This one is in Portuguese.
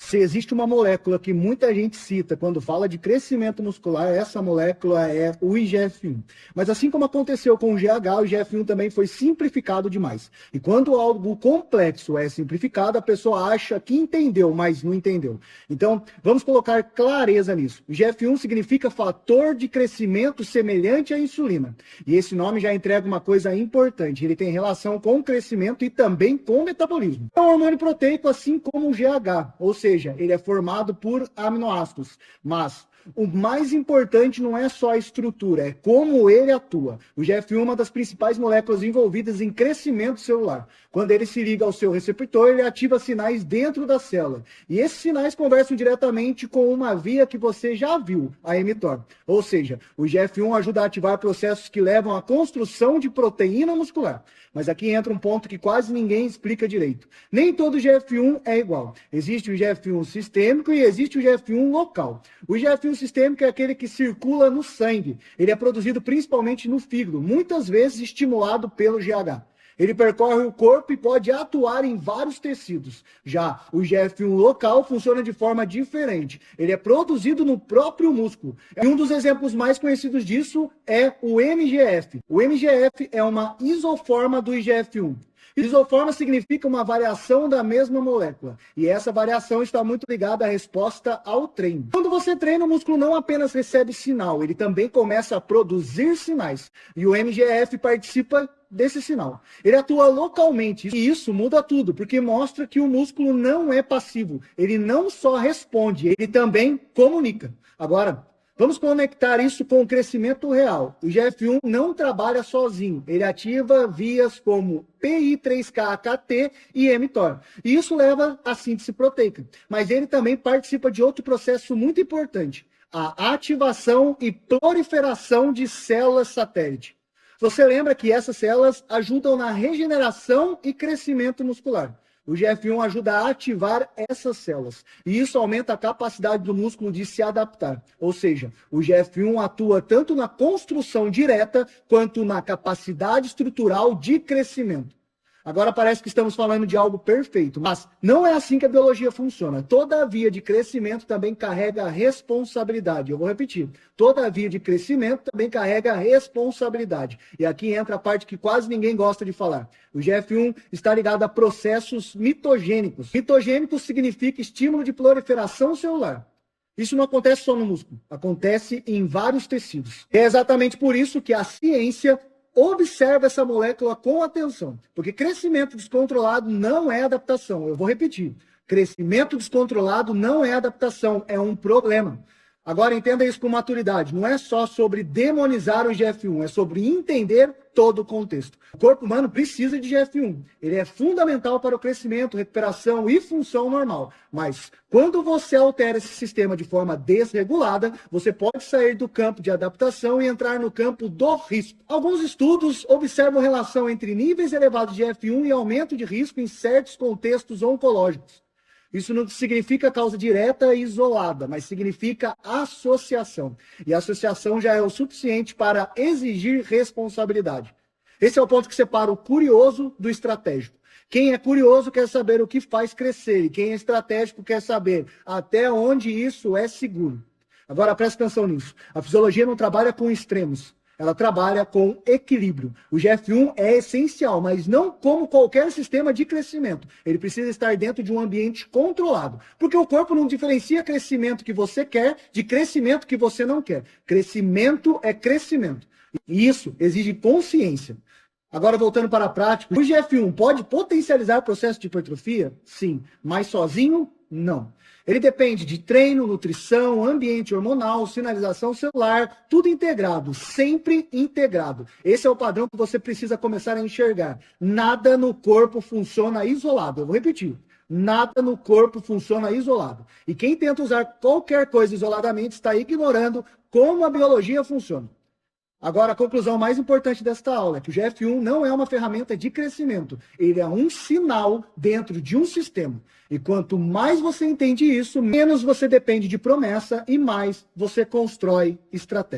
Se existe uma molécula que muita gente cita quando fala de crescimento muscular, essa molécula é o IGF-1. Mas assim como aconteceu com o GH, o IGF-1 também foi simplificado demais. E quando algo complexo é simplificado, a pessoa acha que entendeu, mas não entendeu. Então, vamos colocar clareza nisso. O IGF-1 significa fator de crescimento semelhante à insulina. E esse nome já entrega uma coisa importante. Ele tem relação com o crescimento e também com o metabolismo. É um hormônio proteico, assim como o GH, ou seja, ele é formado por aminoácidos, mas o mais importante não é só a estrutura, é como ele atua. O IGF-1 é uma das principais moléculas envolvidas em crescimento celular. Quando ele se liga ao seu receptor, ele ativa sinais dentro da célula. E esses sinais conversam diretamente com uma via que você já viu, a mTOR. Ou seja, o IGF-1 ajuda a ativar processos que levam à construção de proteína muscular. Mas aqui entra um ponto que quase ninguém explica direito. Nem todo IGF-1 é igual. Existe o IGF-1 sistêmico e existe o IGF-1 local. O IGF-1 sistêmico é aquele que circula no sangue. Ele é produzido principalmente no fígado, muitas vezes estimulado pelo GH. Ele percorre o corpo e pode atuar em vários tecidos. Já o IGF-1 local funciona de forma diferente. Ele é produzido no próprio músculo. E um dos exemplos mais conhecidos disso é o MGF. O MGF é uma isoforma do IGF-1. Isoforma significa uma variação da mesma molécula. E essa variação está muito ligada à resposta ao treino. Quando você treina, o músculo não apenas recebe sinal, ele também começa a produzir sinais. E o MGF participa desse sinal. Ele atua localmente. E isso muda tudo, porque mostra que o músculo não é passivo. Ele não só responde, ele também comunica. Agora, vamos conectar isso com o crescimento real. O IGF-1 não trabalha sozinho. Ele ativa vias como PI3K-AKT e mTOR. E isso leva à síntese proteica. Mas ele também participa de outro processo muito importante, a ativação e proliferação de células satélite. Você lembra que essas células ajudam na regeneração e crescimento muscular. O IGF-1 ajuda a ativar essas células. E isso aumenta a capacidade do músculo de se adaptar. Ou seja, o IGF-1 atua tanto na construção direta quanto na capacidade estrutural de crescimento. Agora parece que estamos falando de algo perfeito, mas não é assim que a biologia funciona. Toda via de crescimento também carrega responsabilidade. Eu vou repetir. Toda via de crescimento também carrega responsabilidade. E aqui entra a parte que quase ninguém gosta de falar. O IGF-1 está ligado a processos mitogênicos. Mitogênicos significa estímulo de proliferação celular. Isso não acontece só no músculo, acontece em vários tecidos. É exatamente por isso que a ciência observa essa molécula com atenção, porque crescimento descontrolado não é adaptação. Eu vou repetir. Crescimento descontrolado não é adaptação, é um problema. Agora entenda isso com maturidade. Não é só sobre demonizar o IGF-1, é sobre entender todo o contexto. O corpo humano precisa de IGF-1. Ele é fundamental para o crescimento, recuperação e função normal. Mas quando você altera esse sistema de forma desregulada, você pode sair do campo de adaptação e entrar no campo do risco. Alguns estudos observam relação entre níveis elevados de IGF-1 e aumento de risco em certos contextos oncológicos. Isso não significa causa direta e isolada, mas significa associação. E a associação já é o suficiente para exigir responsabilidade. Esse é o ponto que separa o curioso do estratégico. Quem é curioso quer saber o que faz crescer, e quem é estratégico quer saber até onde isso é seguro. Agora presta atenção nisso. A fisiologia não trabalha com extremos. Ela trabalha com equilíbrio. O IGF-1 é essencial, mas não como qualquer sistema de crescimento. Ele precisa estar dentro de um ambiente controlado. Porque o corpo não diferencia crescimento que você quer de crescimento que você não quer. Crescimento é crescimento. E isso exige consciência. Agora, voltando para a prática, o IGF-1 pode potencializar o processo de hipertrofia? Sim, mas sozinho, não. Ele depende de treino, nutrição, ambiente hormonal, sinalização celular, tudo integrado, sempre integrado. Esse é o padrão que você precisa começar a enxergar. Nada no corpo funciona isolado. Eu vou repetir. Nada no corpo funciona isolado. E quem tenta usar qualquer coisa isoladamente está ignorando como a biologia funciona. Agora, a conclusão mais importante desta aula é que o IGF-1 não é uma ferramenta de crescimento. Ele é um sinal dentro de um sistema. E quanto mais você entende isso, menos você depende de promessa e mais você constrói estratégia.